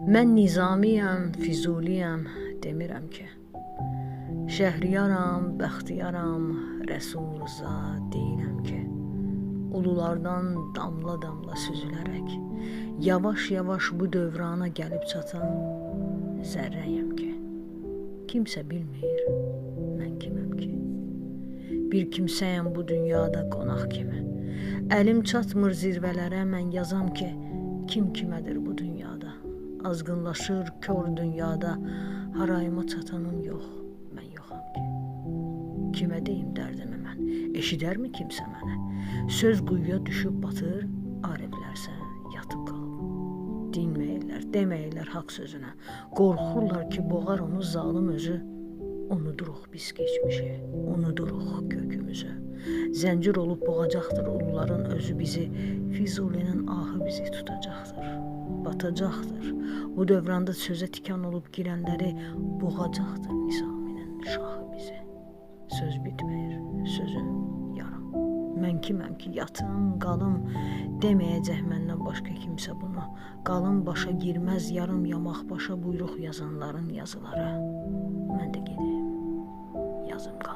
Mən Nizamiyəm, Füzuliyəm demirəm ki. Şəhriyaram, bəxtiyaram, Rəsul Rza deyirəm ki. Ululardan damla-damla süzülərək yavaş-yavaş bu dövrana gəlib çatan zərrəyəm ki. Kimsə bilmir, mən kiməm ki. Bir kimsəyəm bu dünyada qonaq kimi. Əlim çatmır zirvələrə, mən yazam ki, kim kimədir bu dünyada. Azğınlaşır kör dünyada, harayıma çatanım yox, mən yoxam ki. Kimə deyim dərdimi mən, eşidərmi kimsə mənə? Söz quyuya düşüb batır, ariflərsə yatıb qalıb. Dinməyirlər, deməyirlər haqq sözünə. Qorxurlar ki, boğar onu zalım özü. Unuduruq biz geçmişi, unuduruq kökümüzü. Zəncir olub boğacaqdır uluların özü bizi, Füzulinin ahı bizi tutacaqdır, batacaqdır. Bu dövranda sözə tikan olub girənləri boğacaqdır Nizaminin şahı bizi. Söz bitmir, sözüm yarım. Mən kiməm ki, yatım, qalım, deməyəcək məndən başqa kimsə bunu. Qalın başa girməz yarım yamaq başa buyruq yazanların yazıları. Mən də gedim, yazım qalım.